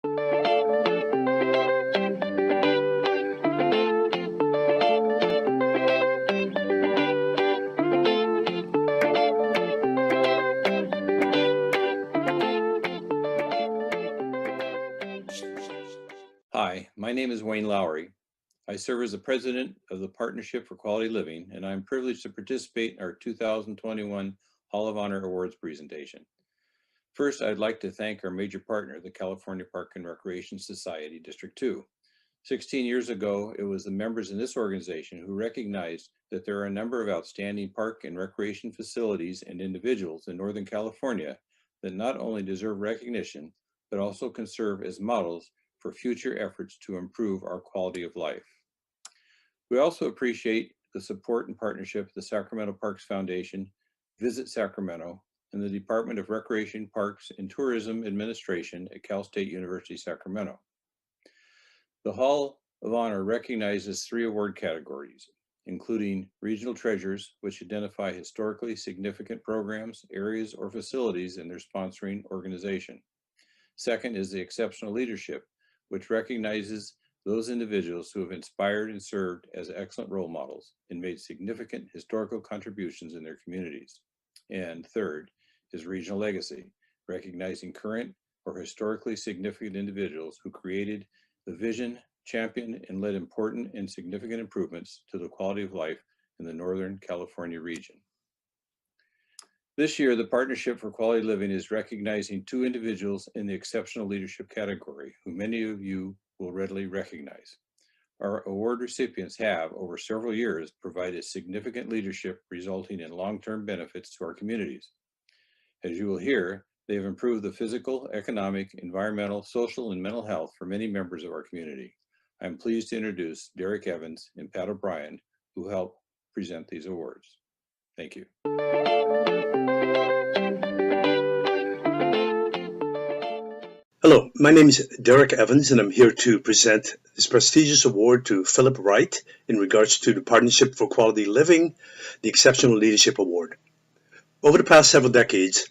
Hi, my name is Wayne Lowry. I serve as the president of the Partnership for Quality Living, and I'm privileged to participate in our 2021 Hall of Honor Awards presentation. First, I'd like to thank our major partner, the California Park and Recreation Society, District 2. 16 years ago, it was the members in this organization who recognized that there are a number of outstanding park and recreation facilities and individuals in Northern California that not only deserve recognition, but also can serve as models for future efforts to improve our quality of life. We also appreciate the support and partnership of the Sacramento Parks Foundation, Visit Sacramento, and the Department of Recreation, Parks, and Tourism Administration at Cal State University, Sacramento. The Hall of Honor recognizes 3 award categories, including Regional Treasures, which identify historically significant programs, areas, or facilities in their sponsoring organization. Second is the Exceptional Leadership, which recognizes those individuals who have inspired and served as excellent role models and made significant historical contributions in their communities. And third is Regional Legacy, recognizing current or historically significant individuals who created the vision, championed, and led important and significant improvements to the quality of life in the Northern California region. This year, the Partnership for Quality Living is recognizing 2 individuals in the Exceptional Leadership category, who many of you will readily recognize. Our award recipients have, over several years, provided significant leadership resulting in long-term benefits to our communities. As you will hear, they have improved the physical, economic, environmental, social, and mental health for many members of our community. I'm pleased to introduce Derek Evans and Pat O'Brien, who help present these awards. Thank you. Hello, my name is Derek Evans, and I'm here to present this prestigious award to Philip Wright in regards to the Partnership for Quality Living, the Exceptional Leadership Award. Over the past several decades,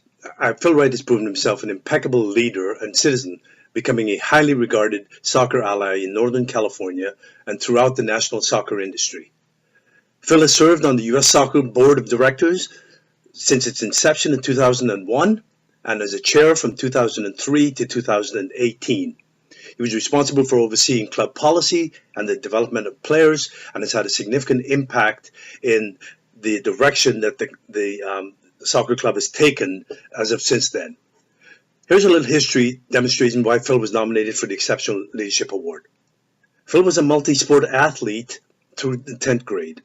Phil Wright has proven himself an impeccable leader and citizen, becoming a highly regarded soccer ally in Northern California and throughout the national soccer industry. Phil has served on the U.S. Soccer Board of Directors since its inception in 2001, and as a chair from 2003 to 2018. He was responsible for overseeing club policy and the development of players, and has had a significant impact in the direction that the soccer club has taken as of since then. Here's a little history demonstrating why Phil was nominated for the Exceptional Leadership Award. Phil was a multi-sport athlete through the 10th grade.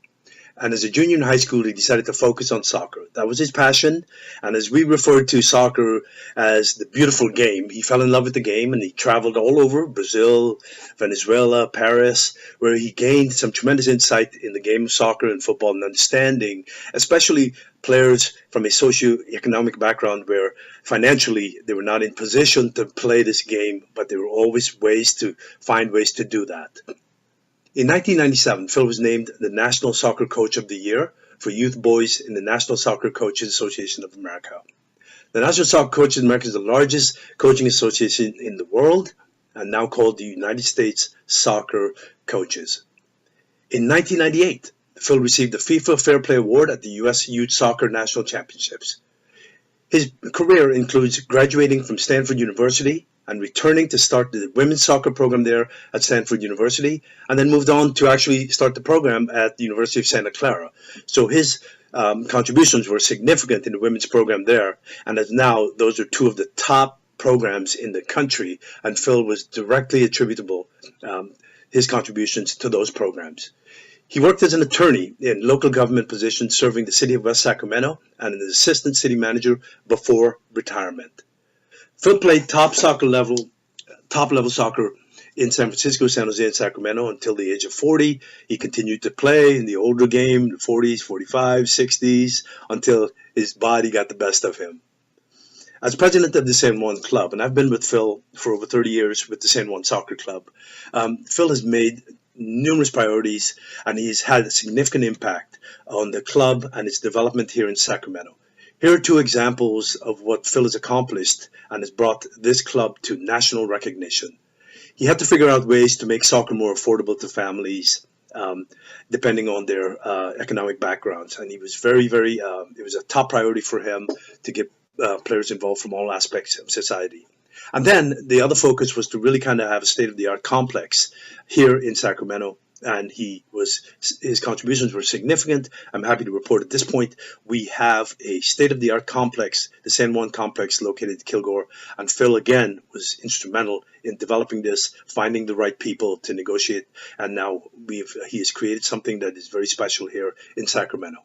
And as a junior in high school, he decided to focus on soccer. That was his passion. And as we referred to soccer as the beautiful game, he fell in love with the game, and he traveled all over Brazil, Venezuela, Paris, where he gained some tremendous insight in the game of soccer and football and understanding, especially players from a socio-economic background where financially they were not in position to play this game, but there were always find ways to do that. In 1997, Phil was named the National Soccer Coach of the Year for youth boys in the National Soccer Coaches Association of America. The National Soccer Coaches of America is the largest coaching association in the world, and now called the United States Soccer Coaches. In 1998, Phil received the FIFA Fair Play Award at the U.S. Youth Soccer National Championships. His career includes graduating from Stanford University and returning to start the women's soccer program there at Stanford University, and then moved on to actually start the program at the University of Santa Clara. So his contributions were significant in the women's program there, and as now those are 2 of the top programs in the country, and Phil was directly attributable his contributions to those programs. He worked as an attorney in local government positions serving the city of West Sacramento and as assistant city manager before retirement. Phil played top level soccer in San Francisco, San Jose, and Sacramento until the age of 40. He continued to play in the older game, the 40s, 45s, 60s, until his body got the best of him. As president of the San Juan Club, and I've been with Phil for over 30 years with the San Juan Soccer Club, Phil has made numerous priorities, and he's had a significant impact on the club and its development here in Sacramento. Here are two examples of what Phil has accomplished and has brought this club to national recognition. He had to figure out ways to make soccer more affordable to families, depending on their economic backgrounds. And he was it was a top priority for him to get players involved from all aspects of society. And then the other focus was to really kind of have a state-of-the-art complex here in Sacramento. And his contributions were significant. I'm happy to report at this point we have a state-of-the-art complex, the San Juan complex located in Kilgore. And Phil, again, was instrumental in developing this, finding the right people to negotiate. And now he has created something that is very special here in Sacramento.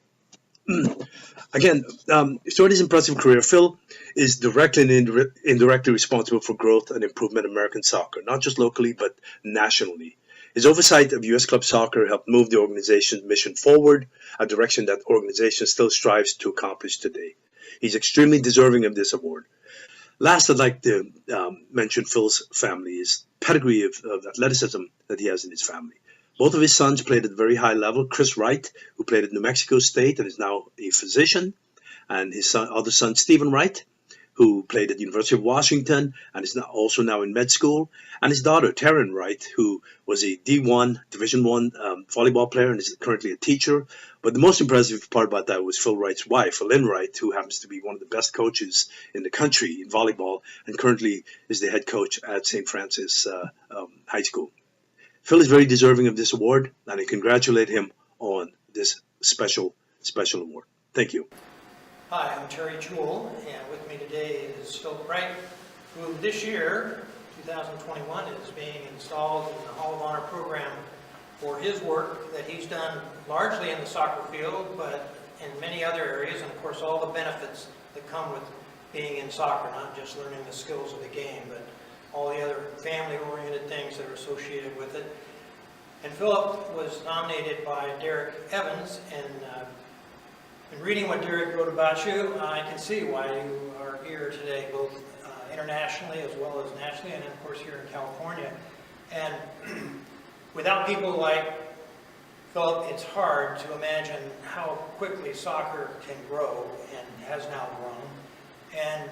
Again, throughout his impressive career, Phil is directly and indirectly responsible for growth and improvement of American soccer, not just locally, but nationally. His oversight of U.S. club soccer helped move the organization's mission forward, a direction that organization still strives to accomplish today. He's extremely deserving of this award. Last, I'd like to mention Phil's family, his pedigree of athleticism that he has in his family. Both of his sons played at a very high level. Chris Wright, who played at New Mexico State and is now a physician, and his other son, Stephen Wright, who played at the University of Washington and is also now in med school, and his daughter, Taryn Wright, who was a D1, Division I volleyball player and is currently a teacher. But the most impressive part about that was Phil Wright's wife, Lynn Wright, who happens to be one of the best coaches in the country in volleyball and currently is the head coach at St. Francis High School. Phil is very deserving of this award, and I congratulate him on this special award. Thank you. Hi, I'm Terry Jewell, and with me today is Philip Wright, who this year, 2021, is being installed in the Hall of Honor program for his work that he's done largely in the soccer field, but in many other areas, and of course all the benefits that come with being in soccer, not just learning the skills of the game, but all the other family-oriented things that are associated with it. And Philip was nominated by Derek Evans, and in reading what Derek wrote about you, I can see why you are here today, both internationally as well as nationally, and of course here in California. And without people like Philip, it's hard to imagine how quickly soccer can grow and has now grown. And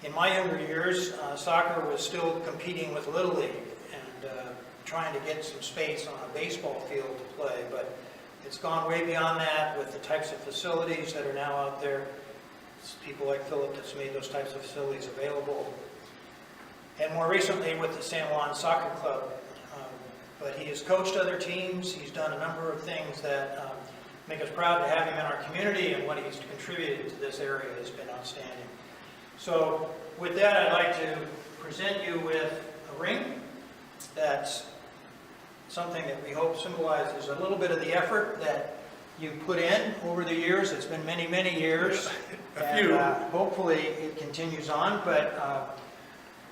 in my younger years, soccer was still competing with Little League and trying to get some space on a baseball field to play, but it's gone way beyond that with the types of facilities that are now out there. It's people like Philip that's made those types of facilities available. And more recently with the San Juan Soccer Club. But he has coached other teams. He's done a number of things that make us proud to have him in our community, and what he's contributed to this area has been outstanding. So with that, I'd like to present you with a ring that's something that we hope symbolizes a little bit of the effort that you put in over the years. It's been many, many years. And hopefully it continues on. But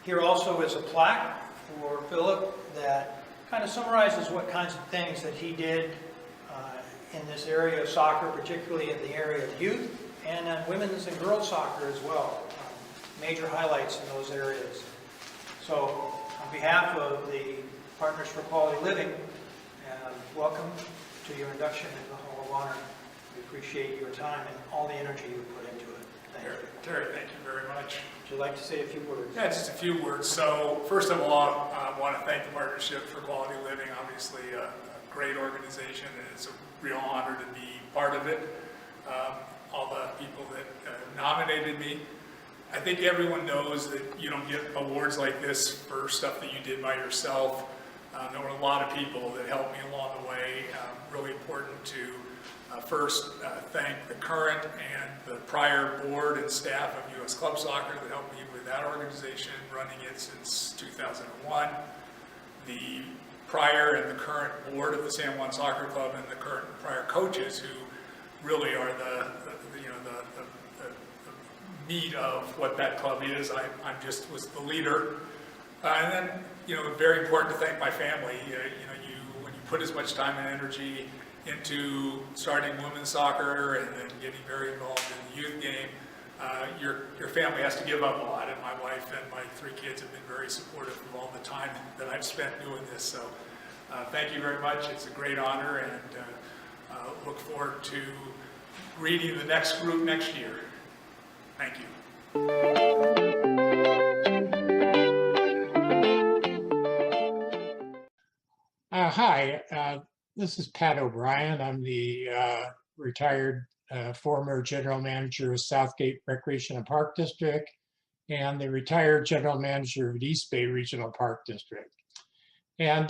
here also is a plaque for Philip that kind of summarizes what kinds of things that he did in this area of soccer, particularly in the area of youth, and women's and girls soccer as well. Major highlights in those areas. So on behalf of the Partners for Quality Living, welcome to your induction into the Hall of Honor. We appreciate your time and all the energy you put into it. Thank you. Terry, thank you very much. Would you like to say a few words? Yeah, just a few words. So first of all, I want to thank the Partnership for Quality Living. Obviously a great organization, and it's a real honor to be part of it. All the people that nominated me. I think everyone knows that you don't get awards like this for stuff that you did by yourself. There were a lot of people that helped me along the way. Really important to first thank the current and the prior board and staff of U.S. Club Soccer that helped me with that organization, running it since 2001. The prior and the current board of the San Juan Soccer Club, and the current and prior coaches who really are the meat of what that club is. I just was the leader. And then, very important to thank my family. When you put as much time and energy into starting women's soccer and then getting very involved in the youth game, your family has to give up a lot. And my wife and my 3 kids have been very supportive of all the time that I've spent doing this. So thank you very much. It's a great honor, and look forward to reading the next group next year. Thank you. Hi, this is Pat O'Brien. I'm the retired former general manager of Southgate Recreation and Park District and the retired general manager of East Bay Regional Park District. And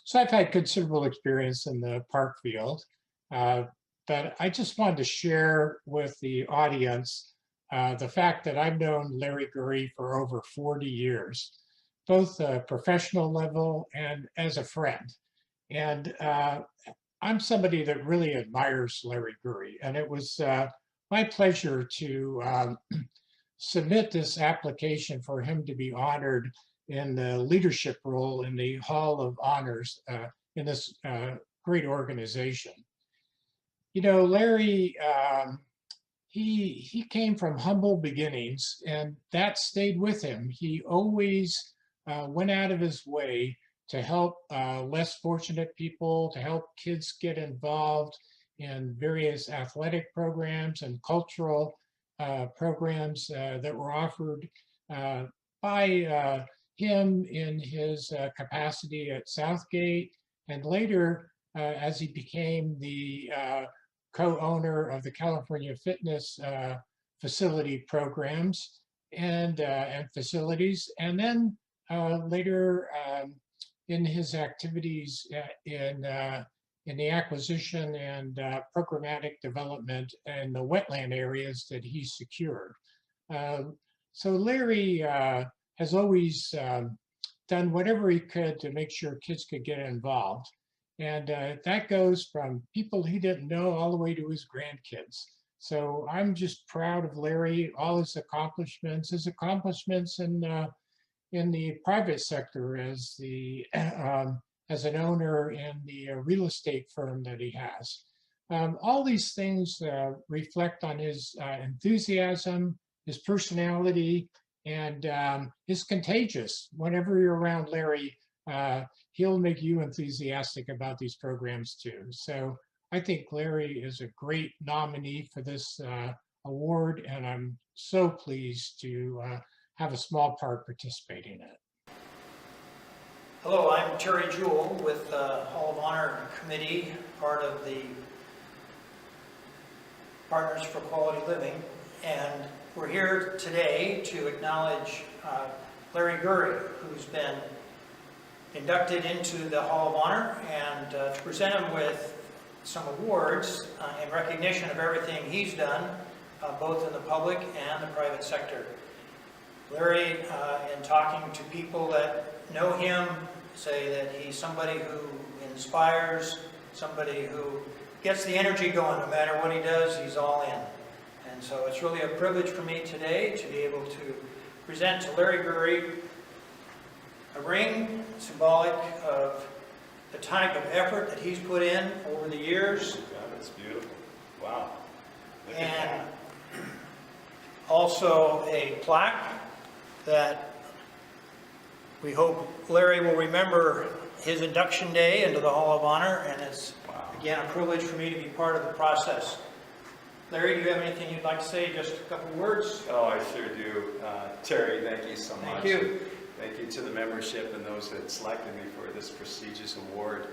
so I've had considerable experience in the park field, but I just wanted to share with the audience the fact that I've known Larry Gury for over 40 years, both professional level and as a friend. And I'm somebody that really admires Larry Gury, and it was my pleasure to submit this application for him to be honored in the leadership role in the Hall of Honors in this great organization. You know, Larry, he came from humble beginnings, and that stayed with him. He always went out of his way to help less fortunate people, to help kids get involved in various athletic programs and cultural programs that were offered by him in his capacity at Southgate, and later as he became the co-owner of the California Fitness facility programs and facilities, and then later in his activities in the acquisition and programmatic development in the wetland areas that he secured. So Larry has always done whatever he could to make sure kids could get involved. And that goes from people he didn't know all the way to his grandkids. So I'm just proud of Larry, all his accomplishments in the private sector as the as an owner in the real estate firm that he has. All these things reflect on his enthusiasm, his personality, and is contagious. Whenever you're around Larry, he'll make you enthusiastic about these programs too. So I think Larry is a great nominee for this award, and I'm so pleased to have a small part participating in it. Hello, I'm Terry Jewell with the Hall of Honor Committee, part of the Partners for Quality Living, and we're here today to acknowledge Larry Gury, who's been inducted into the Hall of Honor, and to present him with some awards in recognition of everything he's done, both in the public and the private sector. Larry, in talking to people that know him, say that he's somebody who inspires, somebody who gets the energy going. No matter what he does, he's all in. And so it's really a privilege for me today to be able to present to Larry Gury a ring symbolic of the type of effort that he's put in over the years. That's beautiful. Wow. And also a plaque that we hope Larry will remember his induction day into the Hall of Honor, and it's, again, a privilege for me to be part of the process. Larry, do you have anything you'd like to say? Just a couple of words? Oh, I sure do. Terry, thank you so much. Thank you. Thank you to the membership and those that selected me for this prestigious award.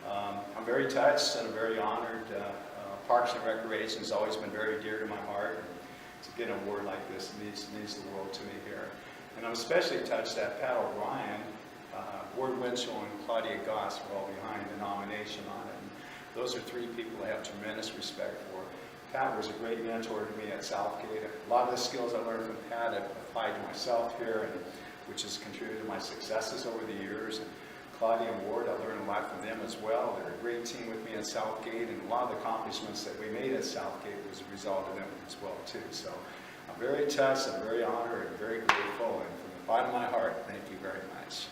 I'm very touched and I'm very honored. Parks and Recreation has always been very dear to my heart. To get an award like this means the world to me here. And I'm especially touched that Pat O'Brien, Ward Winchell, and Claudia Goss were all behind the nomination on it. And those are three people I have tremendous respect for. Pat was a great mentor to me at Southgate. A lot of the skills I learned from Pat I've applied to myself here, and which has contributed to my successes over the years. And Claudia and Ward, I learned a lot from them as well. They're a great team with me at Southgate, and a lot of the accomplishments that we made at Southgate was a result of them as well too. So I'm very touched, I'm very honored, and very grateful, and from the bottom of my heart, thank you very much.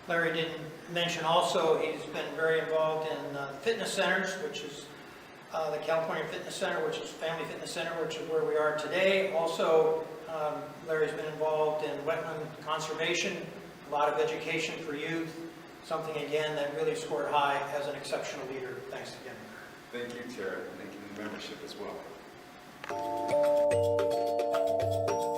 Larry didn't mention also he's been very involved in fitness centers, which is the California Fitness Center, which is Family Fitness Center, which is where we are today. Also, Larry's been involved in wetland conservation, a lot of education for youth, something again that really scored high as an exceptional leader. Thanks again. Thank you, Tara. Thank you to the membership as well. Thank you.